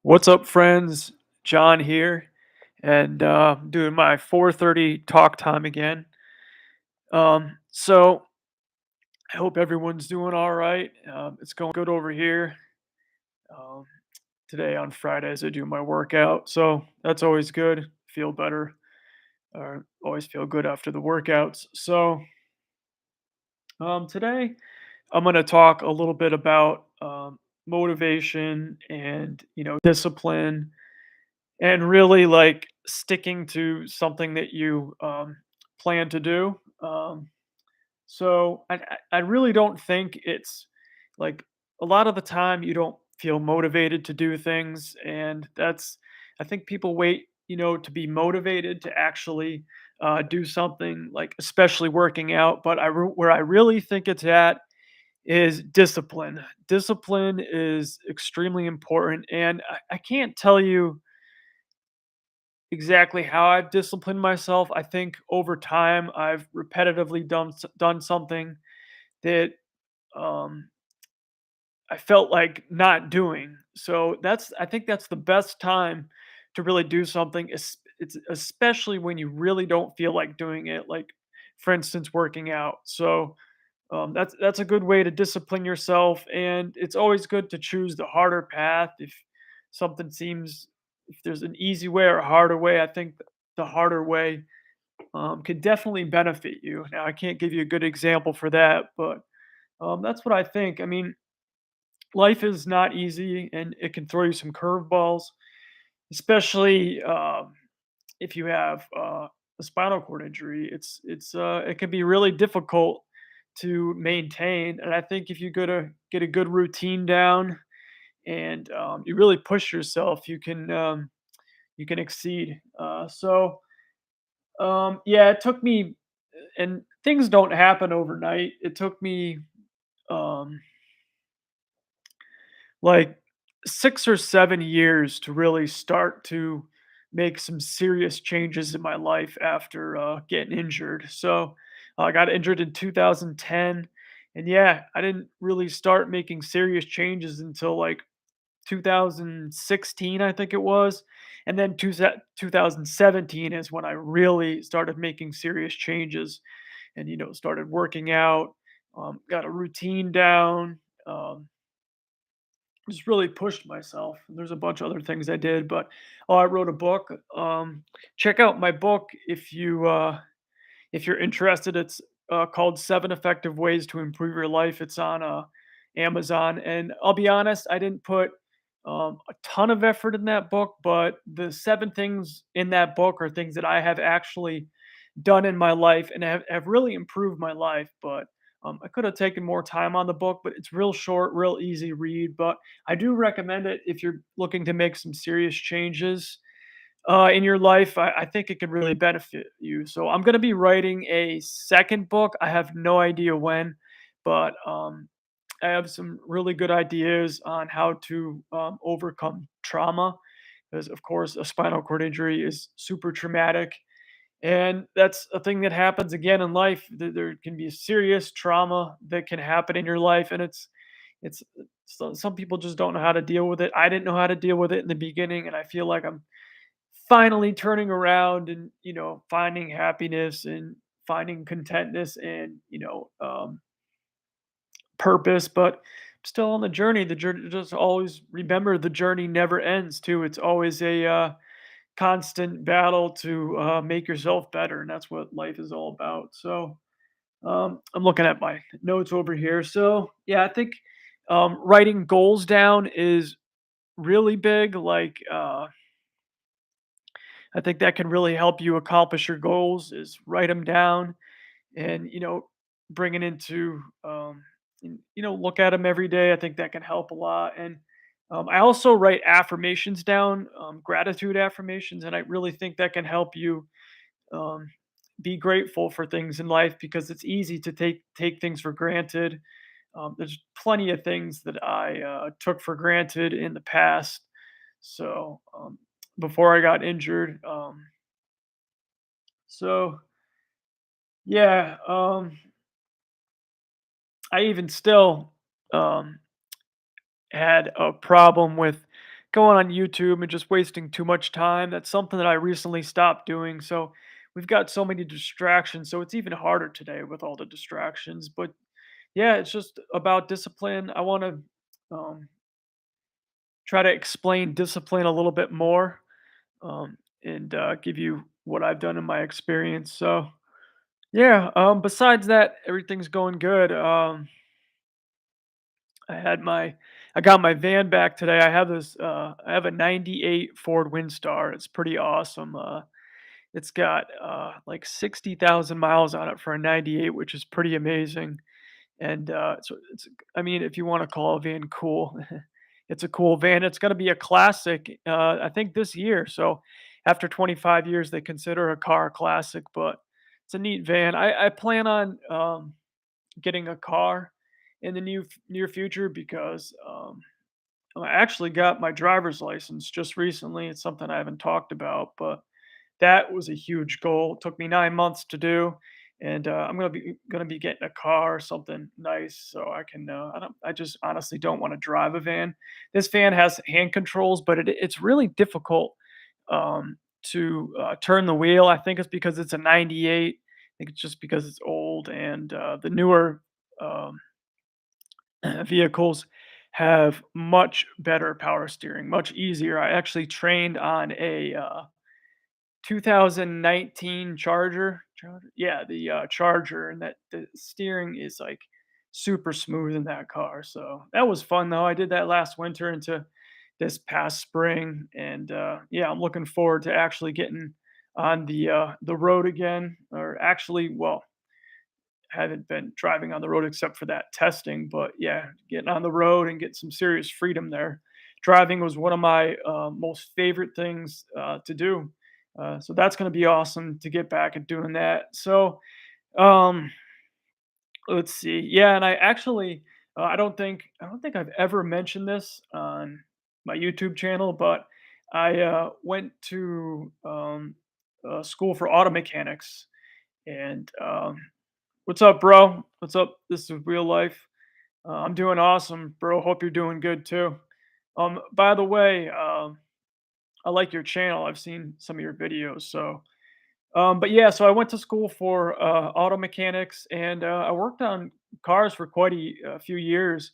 What's up, friends? John here, and doing my 4:30 talk time again. So I hope everyone's doing all right. It's going good over here. Um, Today on Fridays I do my workout, so that's always good. Feel better, or always feel good after the workouts. So today I'm going to talk a little bit about motivation and discipline and really like sticking to something that you plan to do. So I really don't think it's like a lot of the time you don't feel motivated to do things, and that's I think people wait, to be motivated to actually do something like especially working out. But where I really think it's at is discipline. Discipline is extremely important, and I can't tell you exactly how I've disciplined myself. I think over time I've repetitively done something that um, I felt like not doing. So I think that's the best time to really do something. It's especially when you really don't feel like doing it. Like, for instance, working out. So that's a good way to discipline yourself, and it's always good to choose the harder path if something seems if there's an easy way or a harder way. I think the harder way could definitely benefit you. Now, I can't give you a good example for that, but that's what I think. I mean, life is not easy, and it can throw you some curveballs, especially if you have a spinal cord injury. It can be really difficult to maintain, and I think if you get a good routine down and you really push yourself, you can exceed. Yeah, it took me, and things don't happen overnight. It took me um, like 6 or 7 years to really start to make some serious changes in my life after getting injured. So I got injured in 2010. And yeah, I didn't really start making serious changes until like 2016, I think it was. And then 2017 is when I really started making serious changes and, started working out, got a routine down. Um, just really pushed myself. There's a bunch of other things I did, but I wrote a book. Check out my book if you're interested. It's called Seven Effective Ways to Improve Your Life. It's on Amazon, and I'll be honest, I didn't put a ton of effort in that book, but the seven things in that book are things that I have actually done in my life and have really improved my life. But I could have taken more time on the book, but it's real short, real easy read. But I do recommend it if you're looking to make some serious changes in your life. I think it could really benefit you. So I'm going to be writing a second book. I have no idea when, but I have some really good ideas on how to overcome trauma. Because, of course, a spinal cord injury is super traumatic, and that's a thing that happens again in life. There can be serious trauma that can happen in your life, and it's some people just don't know how to deal with it. I didn't know how to deal with it in the beginning, and I feel like I'm finally turning around and finding happiness and finding contentness and purpose. But I'm still on the journey. The journey, just always remember, the journey never ends. Too, it's always a constant battle to make yourself better, and that's what life is all about. So I'm looking at my notes over here. So yeah, I think writing goals down is really big. Like I think that can really help you accomplish your goals. Is write them down and bring it into look at them every day. I think that can help a lot. And I also write affirmations down, gratitude affirmations, and I really think that can help you um, be grateful for things in life, because it's easy to take things for granted. There's plenty of things that I took for granted in the past. So before I got injured, so yeah, I even still um, had a problem with going on YouTube and just wasting too much time. That's something that I recently stopped doing. So we've got so many distractions. So it's even harder today with all the distractions. But yeah, it's just about discipline. I want to um, try to explain discipline a little bit more, and give you what I've done in my experience. So yeah, besides that, everything's going good. I had my I got my van back today. I have a 98 Ford Windstar. It's pretty awesome. It's got like 60,000 miles on it for a 98, which is pretty amazing. And it's I mean, if you want to call a van cool, it's a cool van. It's going to be a classic, I think this year. So after 25 years, they consider a car a classic, but it's a neat van. I plan on getting a car in the near future because I actually got my driver's license just recently. It's something I haven't talked about, but that was a huge goal. It took me 9 months to do, and I'm gonna be getting a car or something nice so I can. I just honestly don't want to drive a van. This van has hand controls, but it's really difficult to turn the wheel. I think it's because it's a 98. I think it's just because it's old, and the newer um, vehicles have much better power steering, much easier. I actually trained on a 2019 Charger? Yeah, the, Charger, and that the steering is, like, super smooth in that car, so that was fun, though. I did that last winter into this past spring, and, yeah, I'm looking forward to actually getting on the road again, or actually, well, haven't been driving on the road except for that testing, but yeah, getting on the road and get some serious freedom there. Driving was one of my most favorite things to do. So that's going to be awesome to get back at doing that. So um, let's see. Yeah, and I don't think I've ever mentioned this on my YouTube channel, but I went to school for auto mechanics, and what's up, bro? What's up? This is real life. I'm doing awesome, bro. Hope you're doing good too. By the way, I like your channel. I've seen some of your videos. So, but yeah, so I went to school for auto mechanics, and I worked on cars for quite a few years.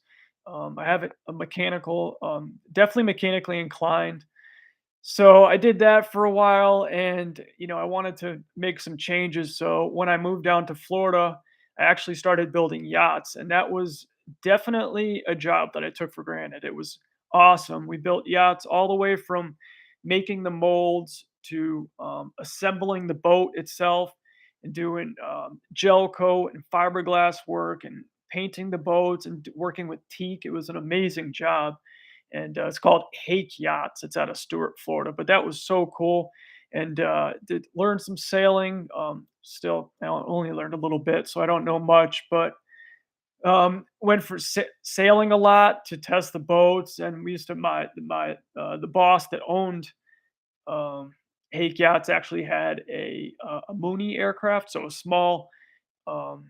I have a mechanical, definitely mechanically inclined. So I did that for a while, and I wanted to make some changes. So when I moved down to Florida, I actually started building yachts, and that was definitely a job that I took for granted. It was awesome. We built yachts all the way from making the molds to assembling the boat itself, and doing gel coat and fiberglass work, and painting the boats, and working with teak. It was an amazing job, and it's called Hake Yachts. It's out of Stuart, Florida. But that was so cool, and did learn some sailing. Still, I only learned a little bit, so I don't know much. But went for sailing a lot to test the boats, and we used to my the boss that owned um, Hake Yachts actually had a Mooney aircraft, so a um,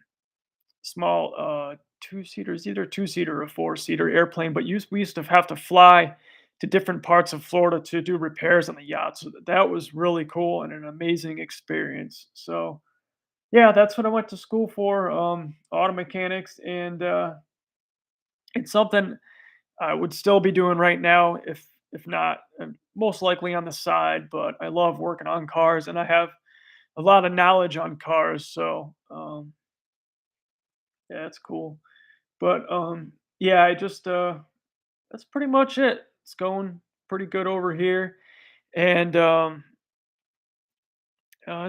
small two-seaters, either two-seater or four-seater airplane. But we used to have to fly to different parts of Florida to do repairs on the yacht. So that was really cool and an amazing experience. So yeah, that's what I went to school for, auto mechanics, and it's something I would still be doing right now if not, most likely on the side. But I love working on cars, and I have a lot of knowledge on cars. So yeah, it's cool. But yeah, I just that's pretty much it. It's going pretty good over here, and I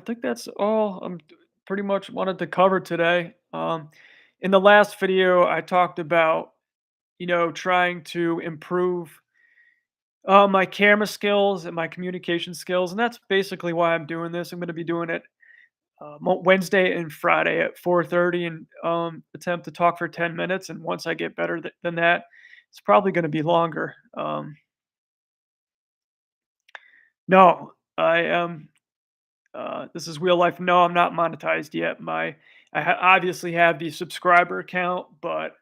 think that's all pretty much wanted to cover today. In the last video, I talked about trying to improve my camera skills and my communication skills, and that's basically why I'm doing this. I'm going to be doing it Wednesday and Friday at 4:30, and attempt to talk for 10 minutes. And once I get better than that, it's probably going to be longer. No, I am. This is real life. No, I'm not monetized yet. Obviously have the subscriber account, but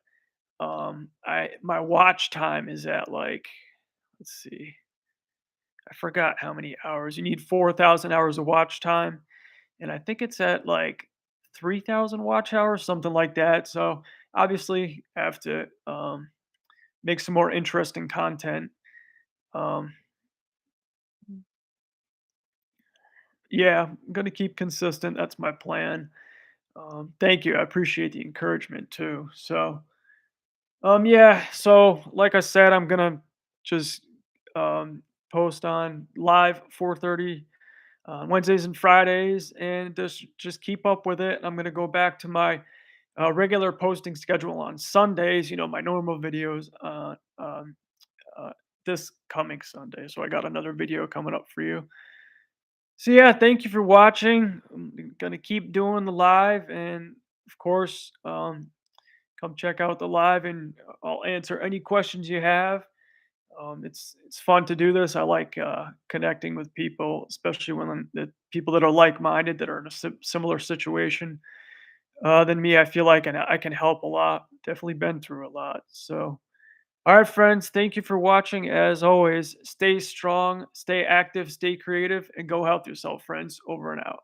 I my watch time is at, like, let's see. I forgot how many hours. You need 4,000 hours of watch time, and I think it's at like 3,000 watch hours, something like that. So obviously, I have to make some more interesting content. Um, yeah, I'm gonna keep consistent. That's my plan. Thank you. I appreciate the encouragement too. So, yeah. So, like I said, I'm gonna just um, post on live 4:30 Wednesdays and Fridays, and just keep up with it. I'm gonna go back to my regular posting schedule on Sundays. You know, my normal videos uh, this coming Sunday. So I got another video coming up for you. So yeah, thank you for watching. I'm gonna keep doing the live, and of course, come check out the live, and I'll answer any questions you have. It's fun to do this. I like connecting with people, especially when the people that are like minded, that are in a similar situation than me. I feel like I can help a lot. Definitely been through a lot. So, all right, friends, thank you for watching. As always, stay strong, stay active, stay creative, and go help yourself, friends. Over and out.